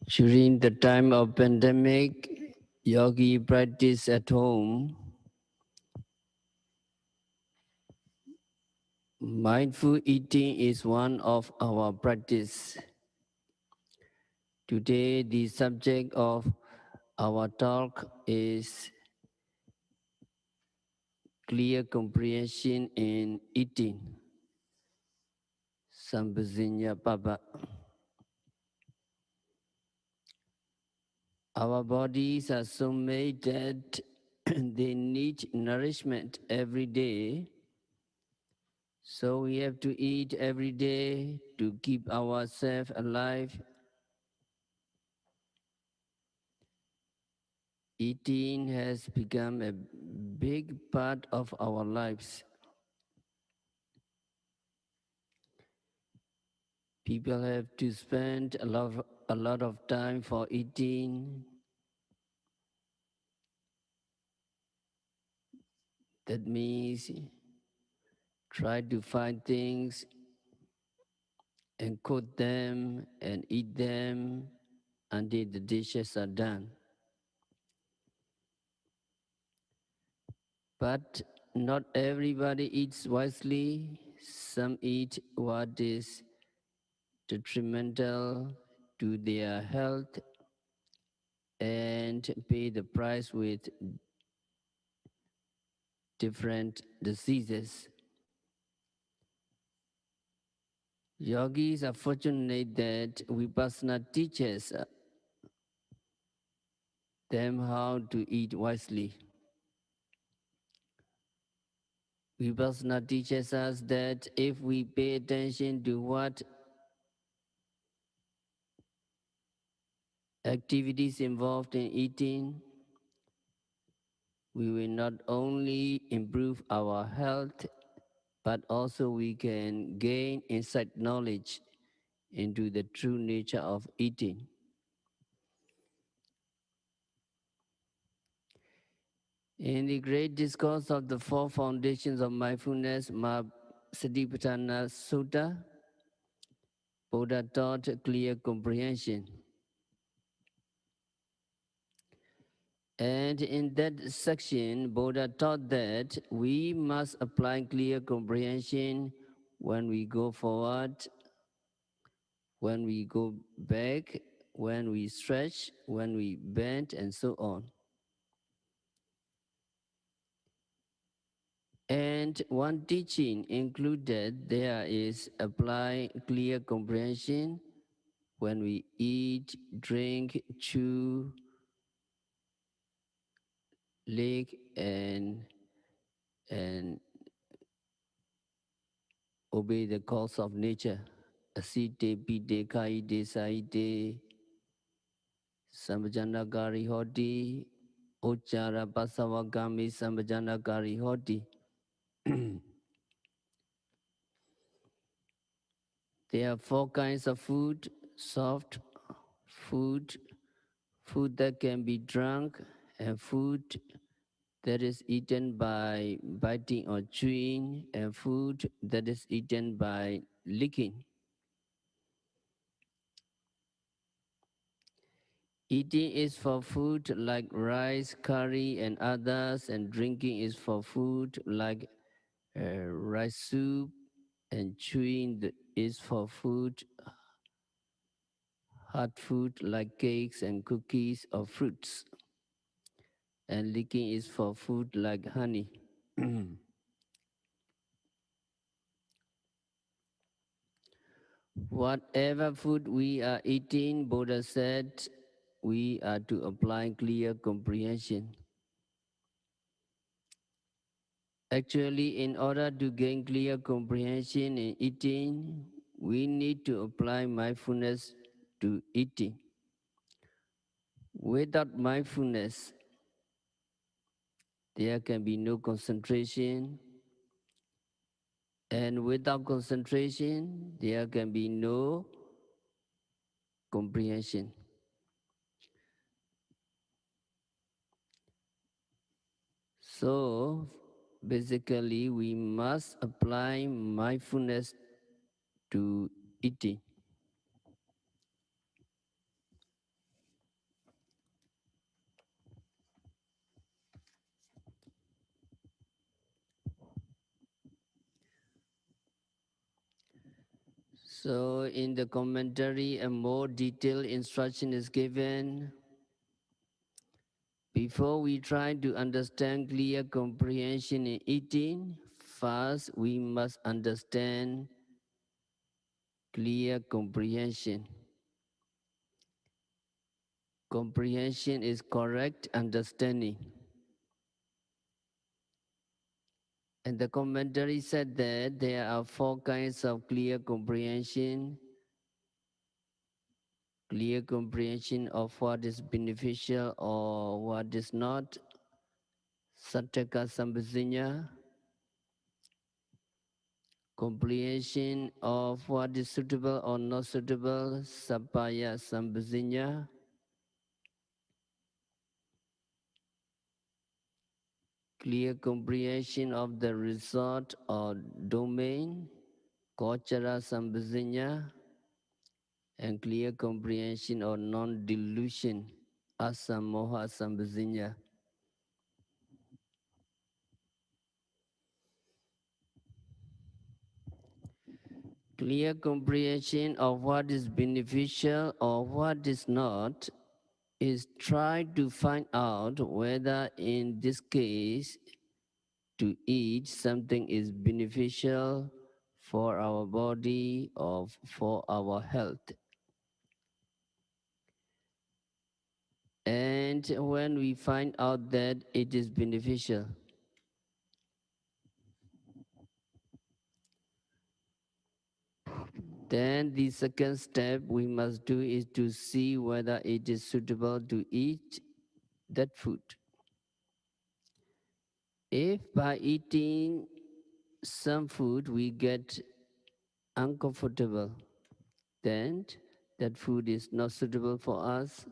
During the time of pandemic, yogi practice at home. Mindful eating is one of our practice. Today, the subject of our talk is clear comprehension in eating. Sambuzinya Papa. Our bodies are so made that they need nourishment every day. So we have to eat every day to keep ourselves alive. Eating has become a big part of our lives. People have to spend a lot of time for eating. That means try to find things and cook them and eat them until the dishes are done. But not everybody eats wisely. Some eat what is detrimental to their health and pay the price with different diseases. Yogis are fortunate that Vipassana teaches them how to eat wisely. Vipassana teaches us that if we pay attention to what activities involved in eating, we will not only improve our health, but also we can gain insight knowledge into the true nature of eating. In the great discourse of the four foundations of mindfulness, Satipatthana Sutta, Buddha taught clear comprehension. And in that section, Buddha taught that we must apply clear comprehension when we go forward, when we go back, when we stretch, when we bend, and so on. And one teaching included there is apply clear comprehension when we eat, drink, chew, lick, and obey the calls of nature. Asite, pite, kaite, saite, sambajanagari hoti, ochara pasavagami sambajanagari hoti. There are four kinds of food: soft food, food that can be drunk, and food that is eaten by biting or chewing, and food that is eaten by licking. Eating is for food like rice, curry, and others, and drinking is for food like rice soup, and chewing is for food, hot food like cakes and cookies or fruits, and licking is for food like honey. Whatever food we are eating, Buddha said, we are to apply clear comprehension. Actually, in order to gain clear comprehension in eating, we need to apply mindfulness to eating. Without mindfulness, there can be no concentration, and without concentration, there can be no comprehension. So, basically, we must apply mindfulness to eating. So in the commentary, a more detailed instruction is given. Before we try to understand clear comprehension in eating, first we must understand clear comprehension. Comprehension is correct understanding. And the commentary said that there are four kinds of clear comprehension. Clear comprehension of what is beneficial or what is not. Sattaka Sambhasinya. Comprehension of what is suitable or not suitable. Sapaya Sambhasinya. Clear comprehension of the result or domain. Kochara Sambhasinya. And clear comprehension or non-delusion, asamoha sambhasinya. Clear comprehension of what is beneficial or what is not is try to find out whether in this case to eat something is beneficial for our body or for our health. And when we find out that it is beneficial, then the second step we must do is to see whether it is suitable to eat that food. If by eating some food we get uncomfortable, then that food is not suitable for us.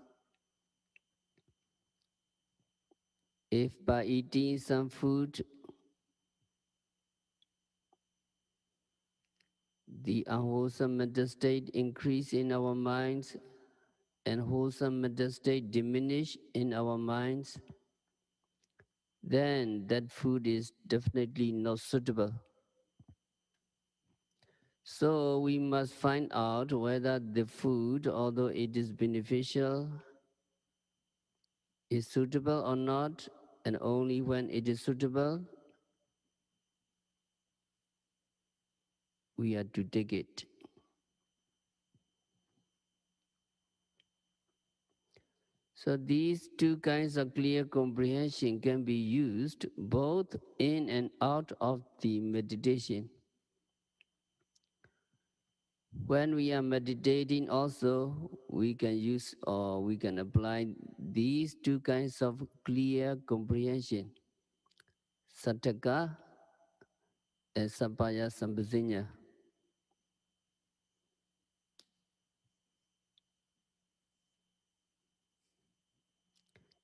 If by eating some food the unwholesome mental state increase in our minds and wholesome mental state diminish in our minds, then that food is definitely not suitable. So we must find out whether the food, although it is beneficial, is suitable or not, and only when it is suitable, we are to take it. So these two kinds of clear comprehension can be used both in and out of the meditation. When we are meditating also, we can use or we can apply these two kinds of clear comprehension, Sattaka and Sampaya Sambhasinya.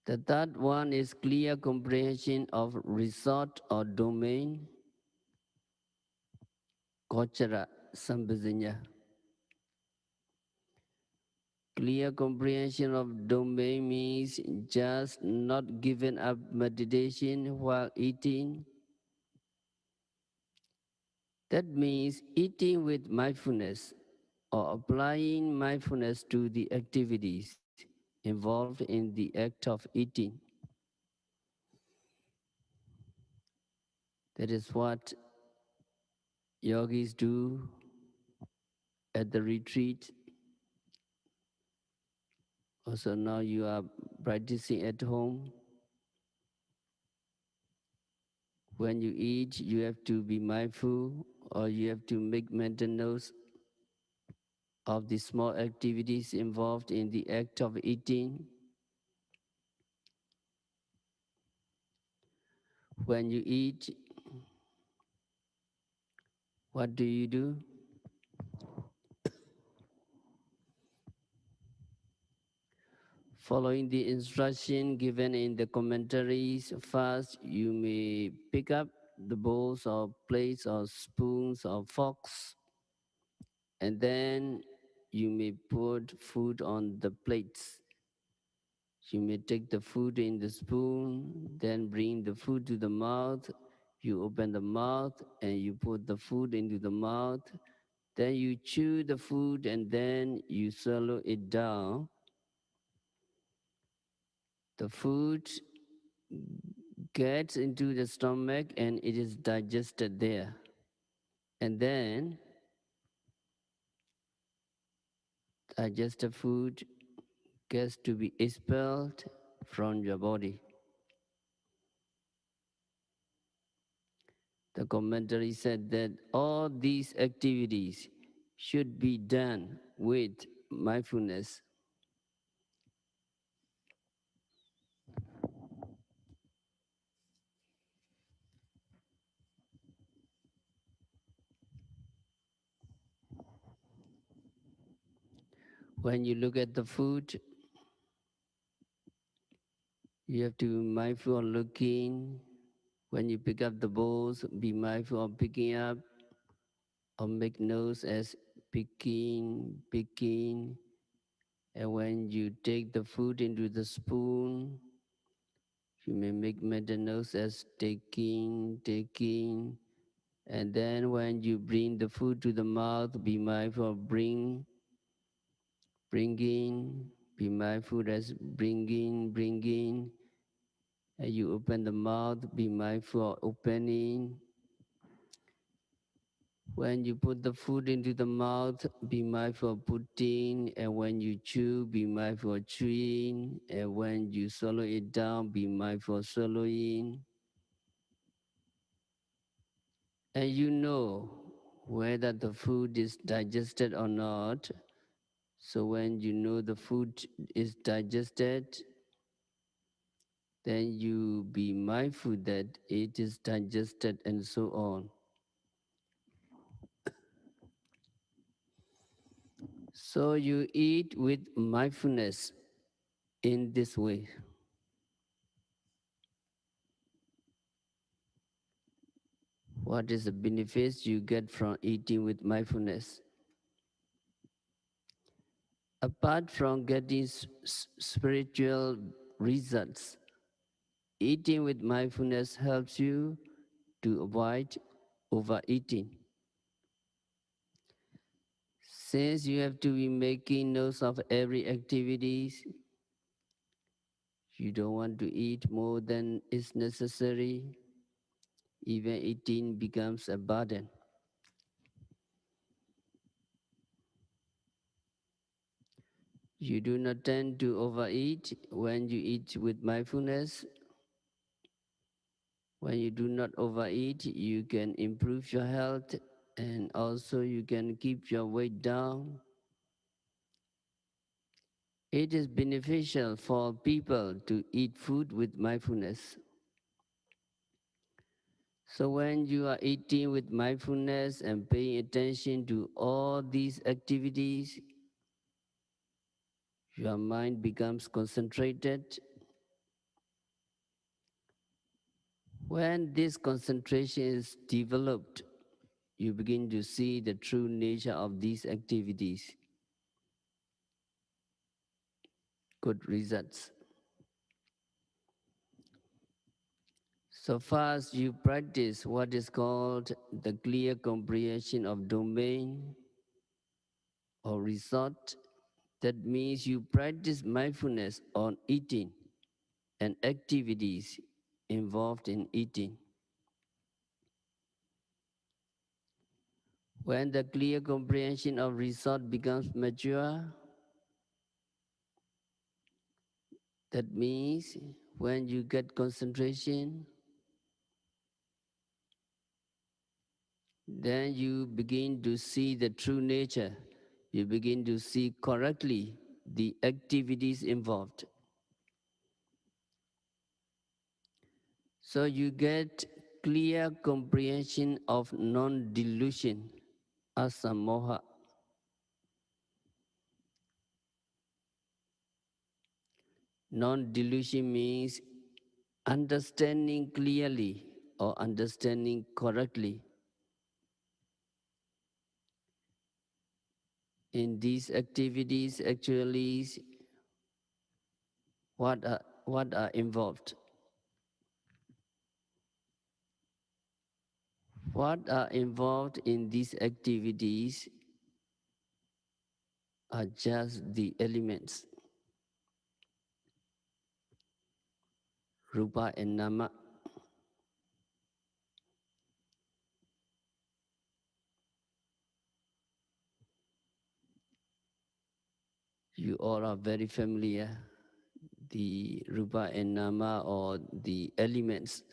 The third one is clear comprehension of resort or domain, Kochara Sambhasinya. Clear comprehension of domain means just not giving up meditation while eating. That means eating with mindfulness or applying mindfulness to the activities involved in the act of eating. That is what yogis do at the retreat. Also now you are practicing at home. When you eat, you have to be mindful or you have to make mental notes of the small activities involved in the act of eating. When you eat, what do you do? Following the instruction given in the commentaries, first you may pick up the bowls or plates or spoons or forks, and then you may put food on the plates. You may take the food in the spoon, then bring the food to the mouth. You open the mouth and you put the food into the mouth. then you chew the food and then you swallow it down. The food gets into the stomach and it is digested there. And then digested food gets to be expelled from your body. The commentary said that all these activities should be done with mindfulness. When you look at the food, you have to be mindful of looking. When you pick up the bowls, be mindful of picking up, or make notes as picking, picking. And when you take the food into the spoon, you may make mental notes as taking, taking. And then when you bring the food to the mouth, be mindful of bringing, be mindful as bringing, bringing. And you open the mouth, be mindful of opening. When you put the food into the mouth, be mindful of putting. And when you chew, be mindful of chewing. And when you swallow it down, be mindful of swallowing. And you know whether the food is digested or not. So when you know the food is digested, then you be mindful that it is digested and so on. So you eat with mindfulness in this way. What is the benefits you get from eating with mindfulness? Apart from getting spiritual results, eating with mindfulness helps you to avoid overeating. Since you have to be making notes of every activity, you don't want to eat more than is necessary. Even eating becomes a burden. You do not tend to overeat when you eat with mindfulness. When you do not overeat, you can improve your health and also you can keep your weight down. It is beneficial for people to eat food with mindfulness. So when you are eating with mindfulness and paying attention to all these activities, your mind becomes concentrated. When this concentration is developed, you begin to see the true nature of these activities. Good results. So far as you practice what is called the clear comprehension of domain or result, that means you practice mindfulness on eating and activities involved in eating. When the clear comprehension of result becomes mature, that means when you get concentration, then you begin to see the true nature. You begin to see correctly the activities involved. So you get clear comprehension of non-delusion, asamoha. Non-delusion means understanding clearly or understanding correctly. In these activities, actually, what are involved? What are involved in these activities are just the elements, rupa and nama. You all are very familiar, the rupa and nama, or the elements,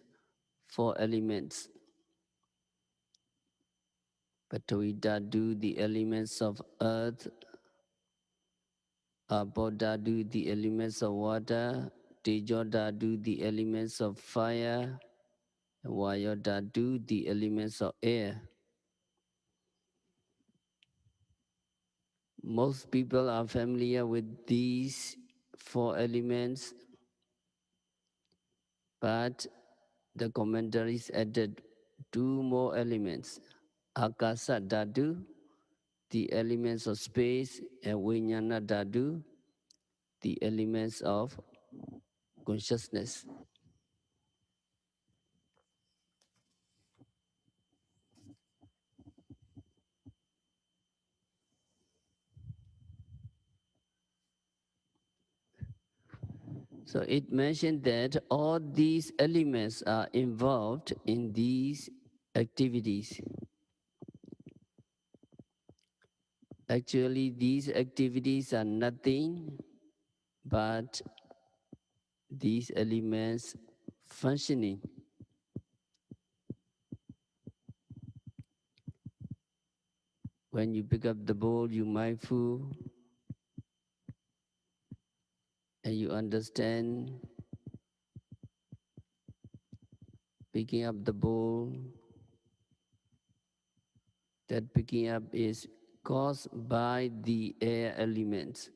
four elements. Patavi Dhatu, the elements of earth, Apo Dhatu, the elements of water, Tejo Dhatu, the elements of fire, and Vayu Dhatu, the elements of air. Most people are familiar with these four elements, but the commentaries added two more elements, Akasa Dhatu, the elements of space, and Vijnana Dhatu, the elements of consciousness. So it mentioned that all these elements are involved in these activities. Actually, these activities are nothing but these elements functioning. When you pick up the bowl, you mindful and you understand picking up the bowl, that picking up is caused by the air elements.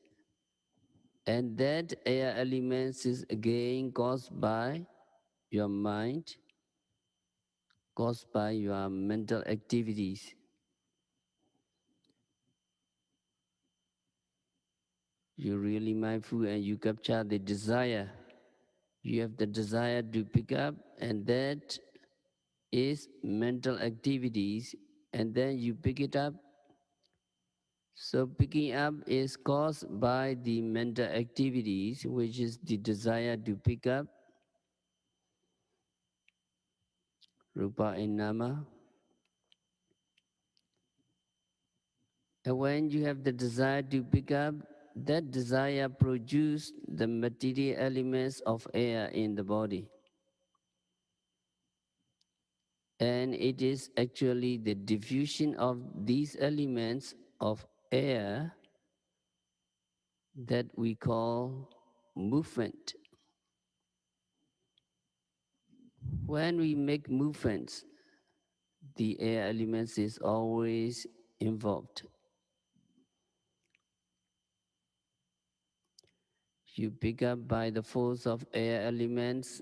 And that air elements is again caused by your mind, caused by your mental activities. You're really mindful and you capture the desire. You have the desire to pick up, and that is mental activities, and then you pick it up. So picking up is caused by the mental activities, which is the desire to pick up, rupa and nama. And when you have the desire to pick up, that desire produces the material elements of air in the body. And it is actually the diffusion of these elements of air that we call movement. When we make movements, the air elements is always involved. You pick up by the force of air elements,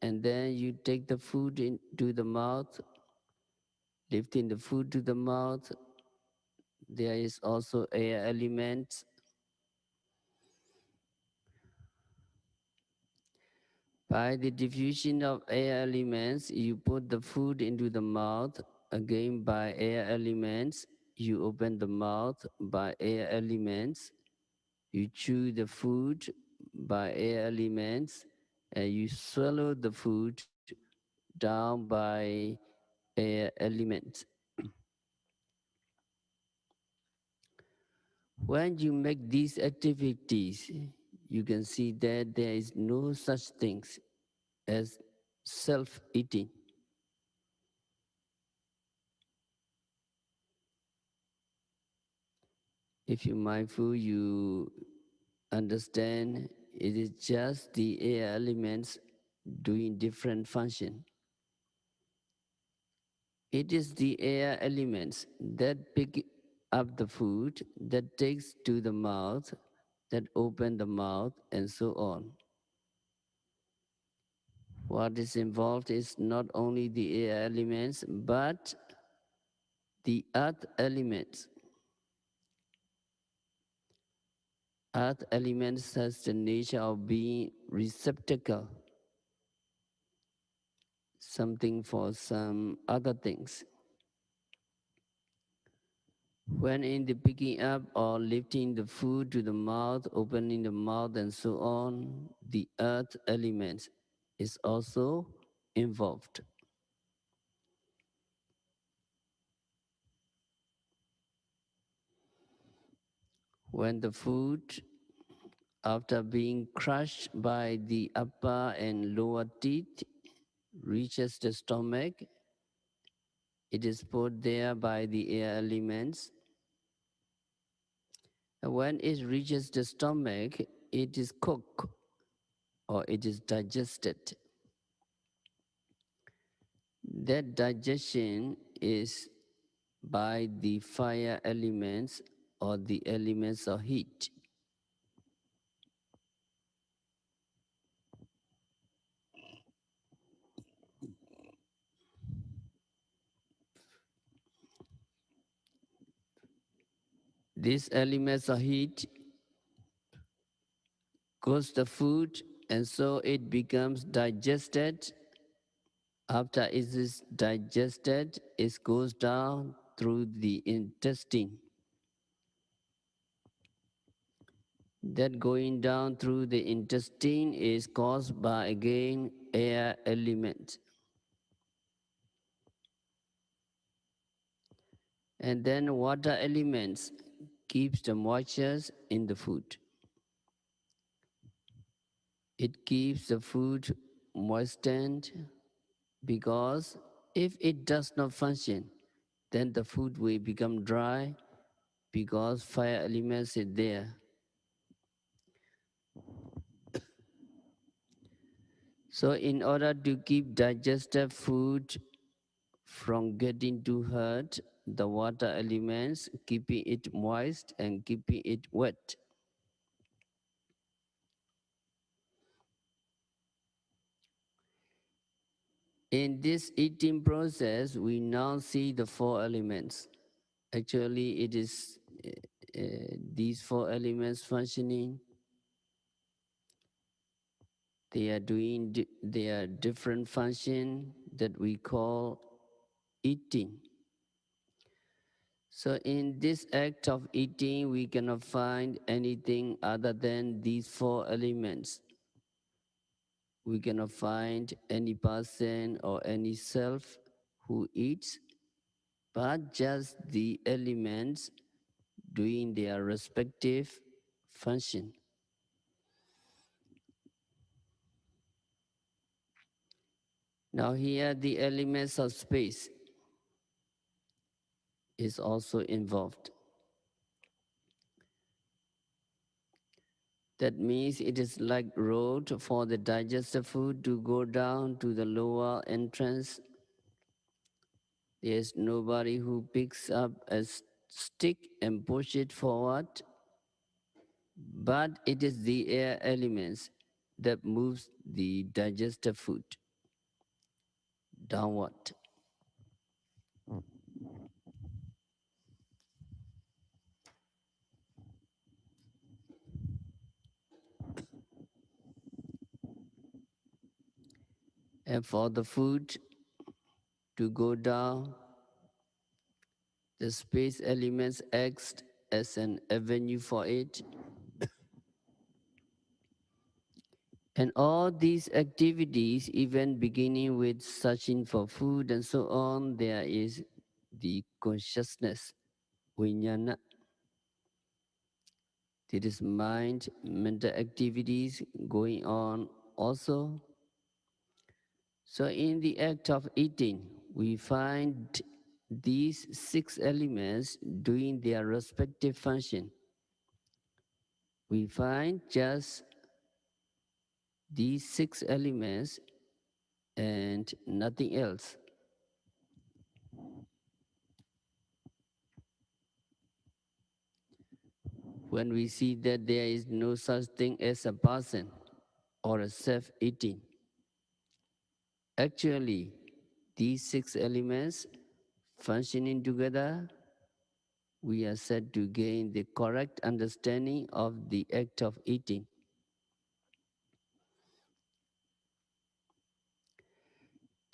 and then you take the food into the mouth, lifting the food to the mouth. There is also air elements. By the diffusion of air elements, you put the food into the mouth. Again, by air elements, you open the mouth by air elements. You chew the food by air elements, and you swallow the food down by air elements. When you make these activities, you can see that there is no such things as self-eating. If you're mindful, you understand it is just the air elements doing different function. It is the air elements that pick up the food, that takes to the mouth, that open the mouth, and so on. What is involved is not only the air elements, but the earth elements. Earth elements has the nature of being receptacle, something for some other things. When in the picking up or lifting the food to the mouth, opening the mouth, and so on, the earth element is also involved. When the food, after being crushed by the upper and lower teeth, reaches the stomach, it is put there by the air elements. And when it reaches the stomach, it is cooked or it is digested. That digestion is by the fire elements or the elements of heat. These elements of heat goes the food, and so it becomes digested. After it is digested, it goes down through the intestine. That going down through the intestine is caused by again air element. And then water elements keeps the moistures in the food. It keeps the food moistened because if it does not function, then the food will become dry because fire elements is there. So in order to keep digested food from getting too hurt, the water elements keeping it moist and keeping it wet. In this eating process, we now see the four elements. Actually, it is these four elements functioning. They are doing their different function that we call eating. So in this act of eating, we cannot find anything other than these four elements. We cannot find any person or any self who eats, but just the elements doing their respective function. Now here the elements of space is also involved. That means it is like road for the digested food to go down to the lower entrance. There is nobody who picks up a stick and push it forward, but it is the air elements that moves the digested food downward. And for the food to go down, the space elements act as an avenue for it. And all these activities, even beginning with searching for food and so on, there is the consciousness, vijnana. There is mind, mental activities going on also. So in the act of eating, we find these six elements doing their respective function. We find just these six elements and nothing else. When we see that there is no such thing as a person or a self-eating, actually, these six elements functioning together, we are said to gain the correct understanding of the act of eating.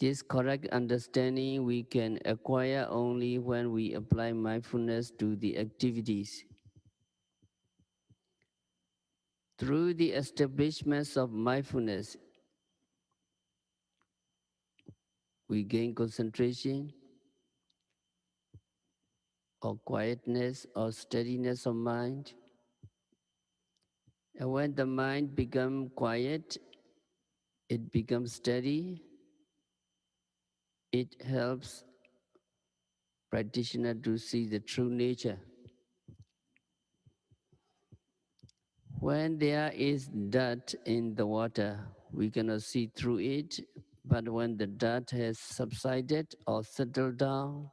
This correct understanding we can acquire only when we apply mindfulness to the activities. Through the establishments of mindfulness, we gain concentration or quietness or steadiness of mind. And when the mind becomes quiet, it becomes steady. It helps practitioner to see the true nature. When there is dirt in the water, we cannot see through it, but when the dirt has subsided or settled down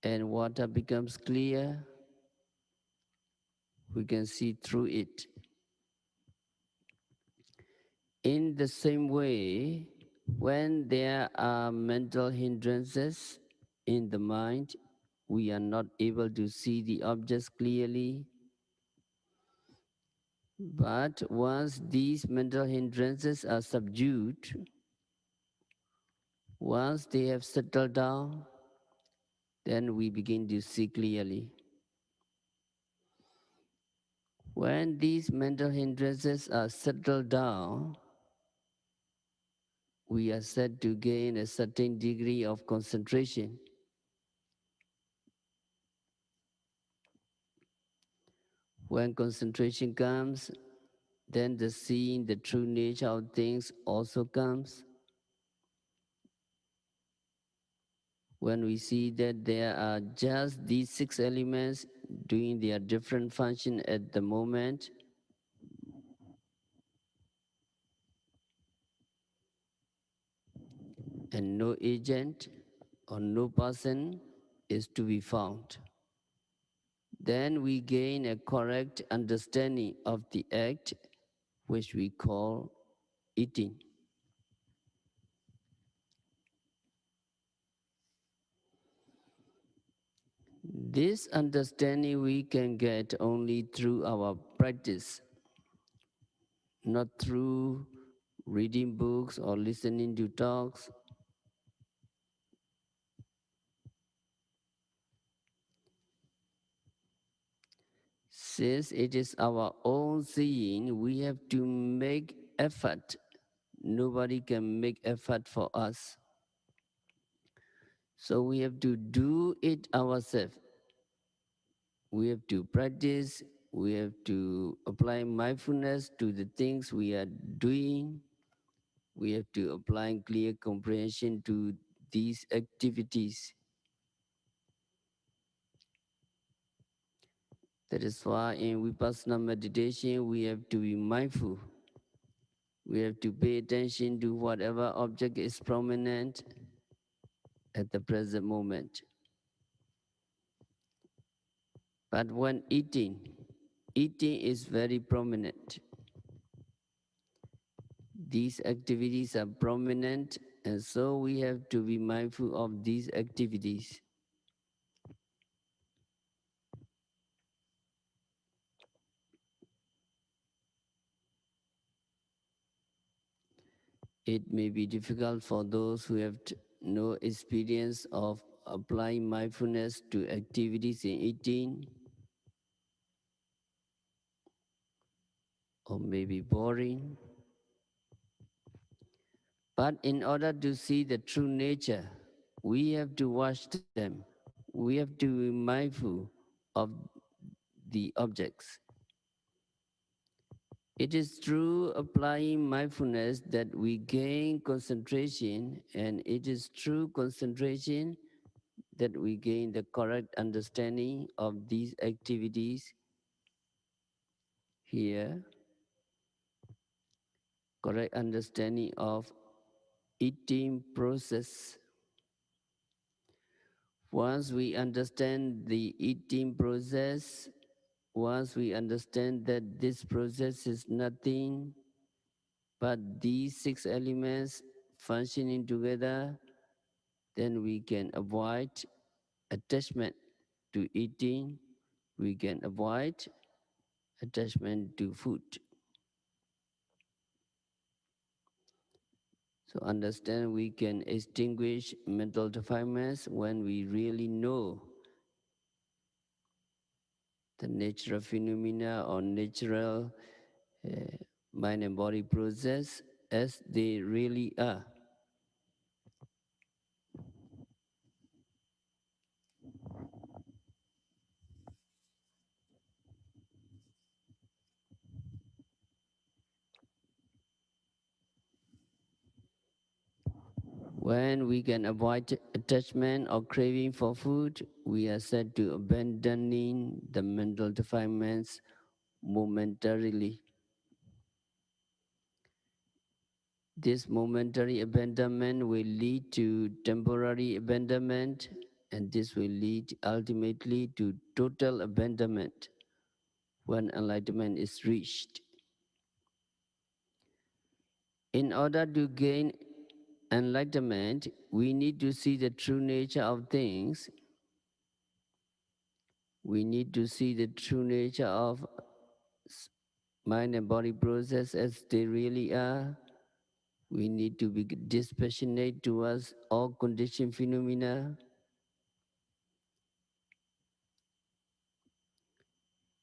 and water becomes clear, we can see through it. In the same way, when there are mental hindrances in the mind, we are not able to see the objects clearly. But once these mental hindrances are subdued, once they have settled down, then we begin to see clearly. When these mental hindrances are settled down, we are said to gain a certain degree of concentration. When concentration comes, then the seeing the true nature of things also comes. When we see that there are just these 6 elements doing their different function at the moment, and no agent or no person is to be found, then we gain a correct understanding of the act which we call eating. This understanding we can get only through our practice, not through reading books or listening to talks. Since it is our own seeing, we have to make effort. Nobody can make effort for us. So we have to do it ourselves. We have to practice, we have to apply mindfulness to the things we are doing. We have to apply clear comprehension to these activities. That is why in Vipassana meditation, we have to be mindful. We have to pay attention to whatever object is prominent at the present moment. But when eating is very prominent. These activities are prominent, and so we have to be mindful of these activities. It may be difficult for those who have no experience of applying mindfulness to activities in eating, or maybe boring. But in order to see the true nature, we have to watch them. We have to be mindful of the objects. It is through applying mindfulness that we gain concentration, and it is through concentration that we gain the correct understanding of these activities here, correct understanding of eating process. Once we understand the eating process, once we understand that this process is nothing but these 6 elements functioning together, then we can avoid attachment to eating, we can avoid attachment to food. So understand we can extinguish mental defilements when we really know the natural phenomena or natural uh, mind and body process as they really are. When we can avoid attachment or craving for food, we are said to abandoning the mental defilements momentarily. This momentary abandonment will lead to temporary abandonment, and this will lead ultimately to total abandonment when enlightenment is reached. In order to gain enlightenment, we need to see the true nature of things. We need to see the true nature of mind and body process as they really are. We need to be dispassionate towards all conditioned phenomena.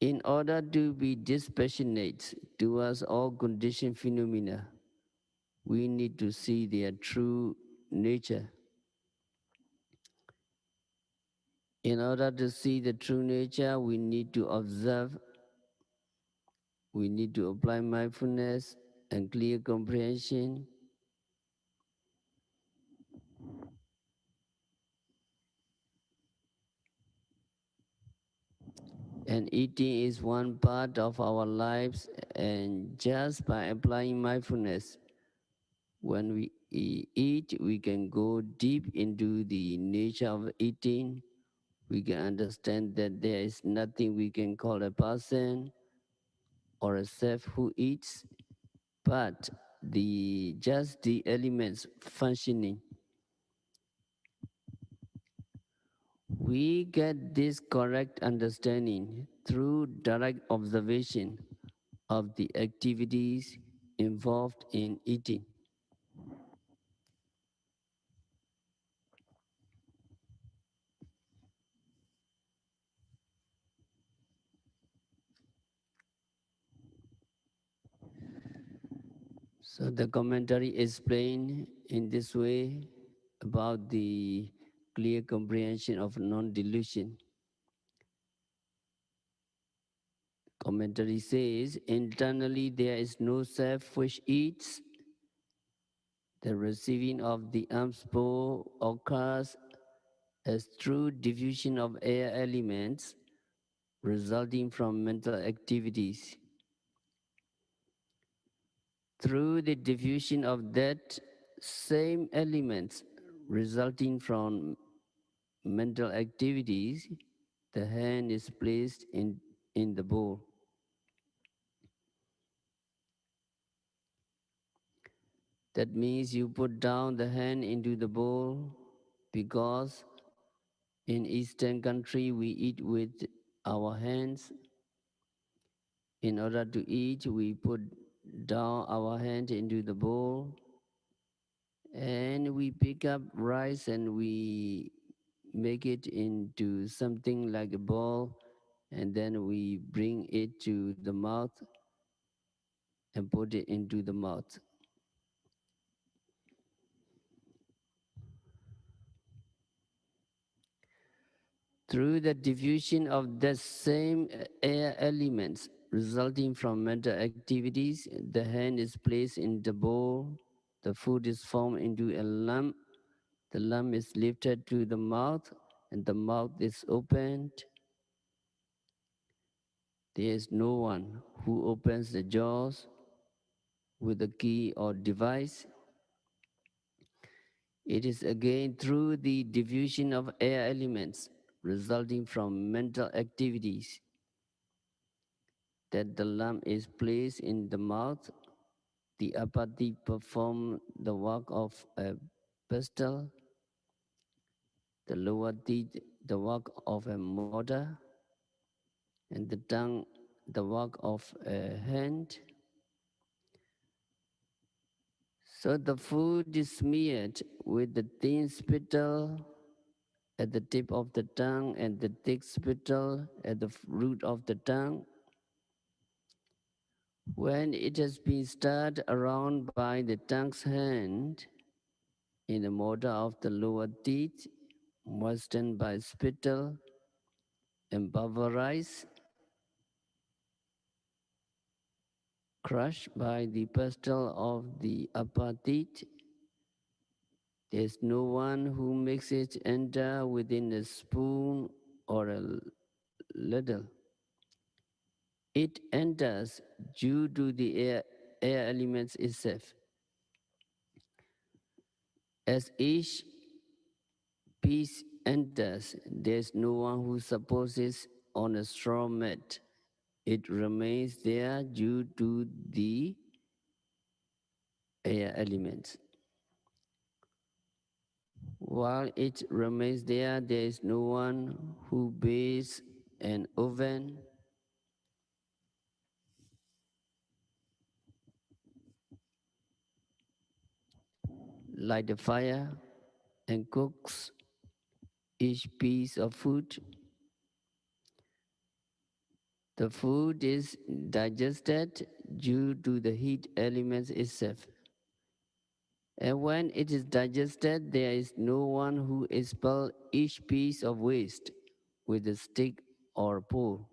In order to be dispassionate towards all conditioned phenomena, we need to see their true nature. In order to see the true nature, we need to observe, we need to apply mindfulness and clear comprehension. And eating is one part of our lives, and just by applying mindfulness, when we eat, we can go deep into the nature of eating. We can understand that there is nothing we can call a person or a self who eats, but just the elements functioning. We get this correct understanding through direct observation of the activities involved in eating. So the commentary explained in this way about the clear comprehension of non-delusion. Commentary says, internally there is no self which eats. The receiving of the alms bowl occurs as true diffusion of air elements resulting from mental activities. Through the diffusion of that same elements resulting from mental activities, the hand is placed in the bowl. That means you put down the hand into the bowl because in Eastern country we eat with our hands. In order to eat, we put down our hand into the bowl and we pick up rice and we make it into something like a ball, and then we bring it to the mouth and put it into the mouth. Through the diffusion of the same air elements resulting from mental activities, the hand is placed in the bowl, the food is formed into a lump, the lump is lifted to the mouth, and the mouth is opened. There is no one who opens the jaws with a key or device. It is again through the diffusion of air elements resulting from mental activities that the lump is placed in the mouth. The apathy perform the work of a pestle, the lower teeth the work of a mortar, and the tongue the work of a hand. So the food is smeared with the thin spittle at the tip of the tongue and the thick spittle at the root of the tongue. When it has been stirred around by the tongue's hand in the mortar of the lower teeth, moistened by spittle and pulverized, crushed by the pestle of the upper teeth, there is no one who makes it enter within a spoon or a ladle. It enters due to the air elements itself. As each piece enters, there is no one who supposes on a straw mat. It remains there due to the air elements. While it remains there, there is no one who bakes an oven, light a fire, and cooks each piece of food. The food is digested due to the heat elements itself. And when it is digested, there is no one who expels each piece of waste with a stick or pole.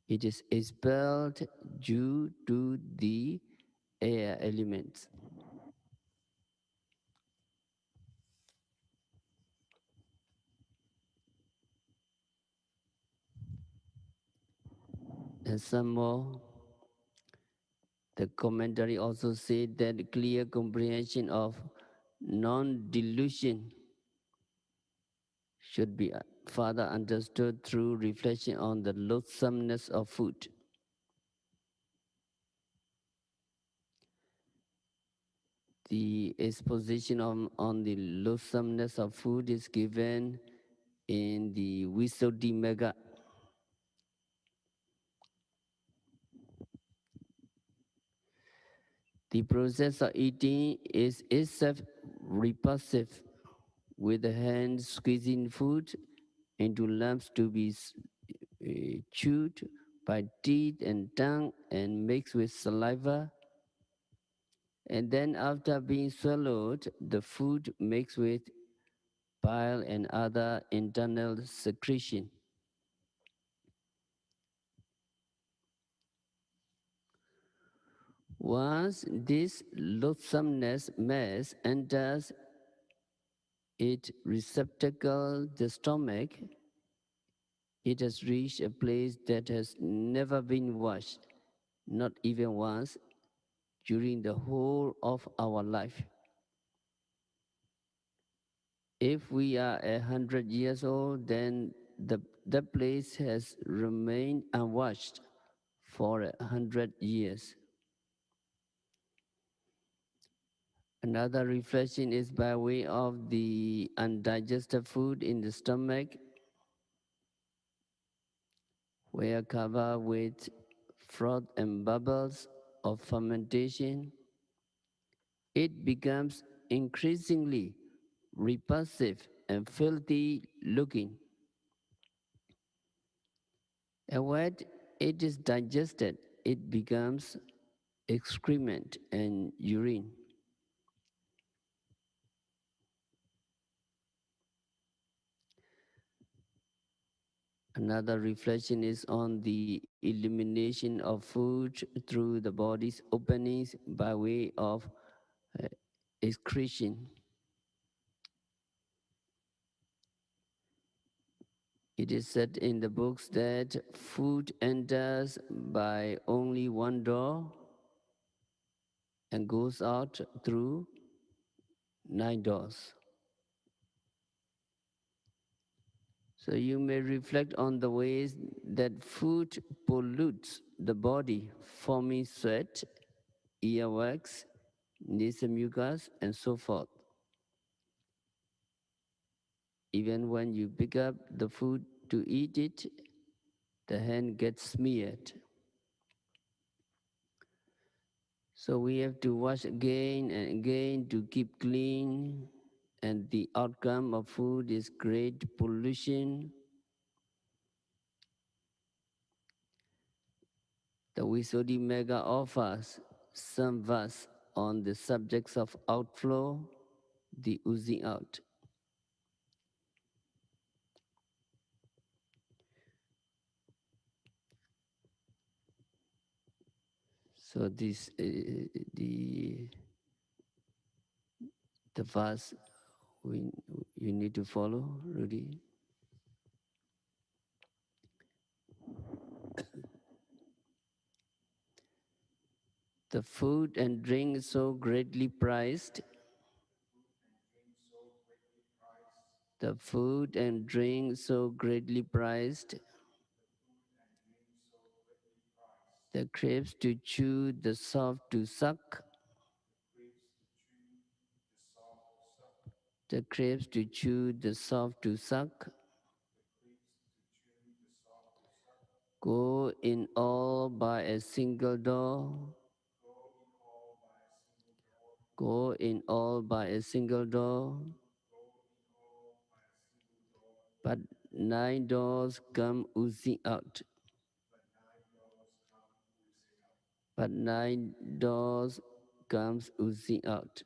It is expelled due to the air elements. And some more, the commentary also said that clear comprehension of non-delusion should be further understood through reflection on the loathsomeness of food. The exposition on the loathsomeness of food is given in the Visuddhimagga. The process of eating is itself repulsive, with the hand squeezing food into lumps to be chewed by teeth and tongue and mixed with saliva. And then after being swallowed, the food mixed with bile and other internal secretion. Once this loathsomeness mass enters its receptacle, the stomach, it has reached a place that has never been washed, not even once, during the whole of our life. If we are 100 years old, then the place has remained unwashed for 100 years. Another reflection is by way of the undigested food in the stomach, where covered with froth and bubbles of fermentation, it becomes increasingly repulsive and filthy looking. And when it is digested, it becomes excrement and urine. Another reflection is on the elimination of food through the body's openings by way of uh, excretion. It is said in the books that food enters by only one door and goes out through 9 doors. So you may reflect on the ways that food pollutes the body, forming sweat, earwax, nasal mucus, and so forth. Even when you pick up the food to eat it, the hand gets smeared. So we have to wash again and again to keep clean, and the outcome of food is great pollution. The Visuddhimagga offers some verse on the subjects of outflow, the oozing out. So this the verse you need to follow, Rudy. The food and drink so greatly prized. The food and drink so greatly prized. The grapes to chew, the soft to suck. The grapes to chew, the soft to suck. Go in all by a single door. Go in all by a single door. But 9 doors come oozing out. But 9 doors comes oozing out.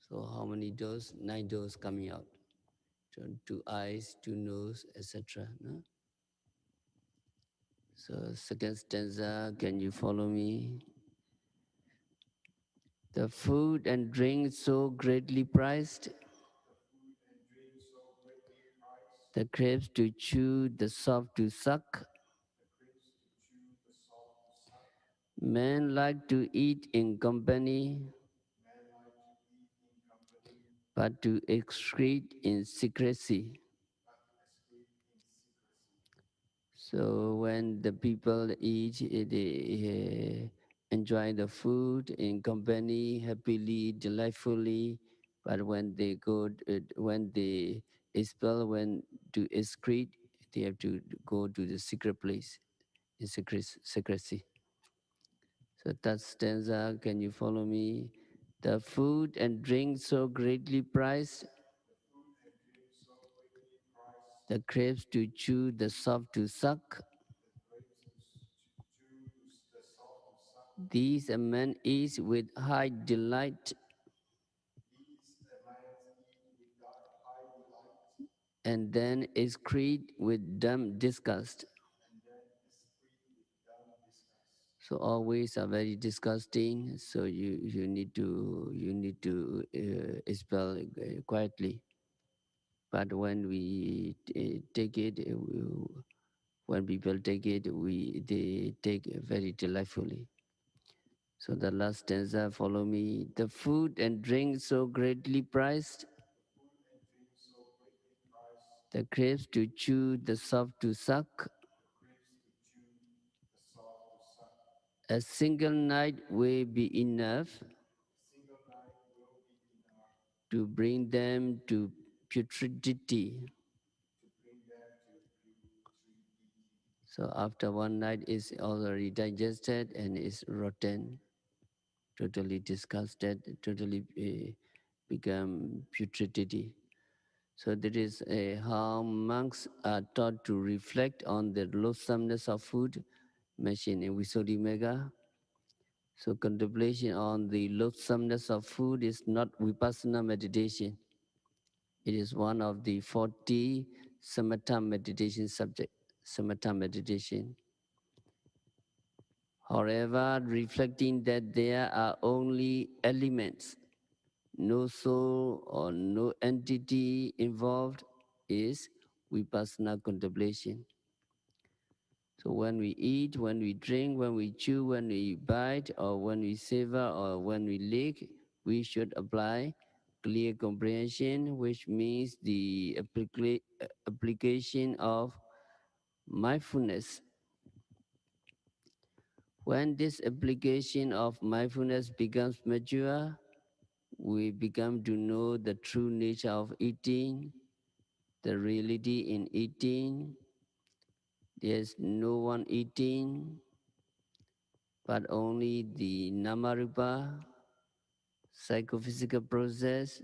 So how many doors? 9 doors coming out. Two eyes, two nose, etc. No? So second stanza, can you follow me? The food and drink so greatly prized, the grapes to chew, the soft to suck. Men like to eat in company, but to excrete in secrecy. So when the people eat, they enjoy the food in company, happily, delightfully. But when they when they expel, when to excrete, they have to go to the secret place in secrecy. So that stanza, can you follow me? The food and drink so greatly prized, the grapes to chew, the soft to suck. These a man eats with high delight, and then excrete with dumb disgust. So always are very disgusting. So you need to expel quietly. But when we take it, when people take it, they take it very delightfully. So the last stanza, follow me. The food and drink so greatly prized, the grapes to chew, the soft to suck. A single night will be enough to bring them to putridity. So after one night is already digested and is rotten, totally disgusted, totally become putridity. So there is how monks are taught to reflect on the loathsomeness of food, mentioned in Visuddhimagga. So contemplation on the loathsomeness of food is not vipassana meditation. It is one of the 40 samatha meditation subject, samatha meditation. However, reflecting that there are only elements, no soul or no entity involved, is vipassana contemplation. So when we eat, when we drink, when we chew, when we bite, or when we savor, or when we lick, we should apply clear comprehension, which means the application of mindfulness. When this application of mindfulness becomes mature, we become to know the true nature of eating, the reality in eating. There's no one eating. but only the namarupa, psychophysical process,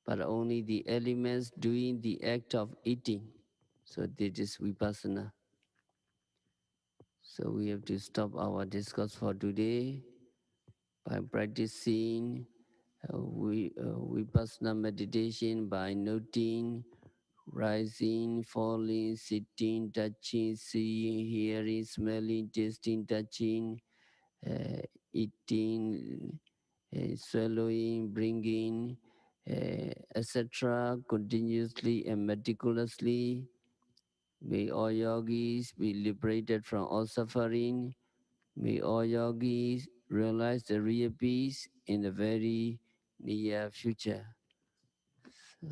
but only the elements doing the act of eating. So this is vipassana. So we have to stop our discourse for today by practicing vipassana meditation by noting rising, falling, sitting, touching, seeing, hearing, smelling, tasting, touching, eating, swallowing, bringing, etc. continuously and meticulously. May all yogis be liberated from all suffering. May all yogis realize the real peace in the very near future. So,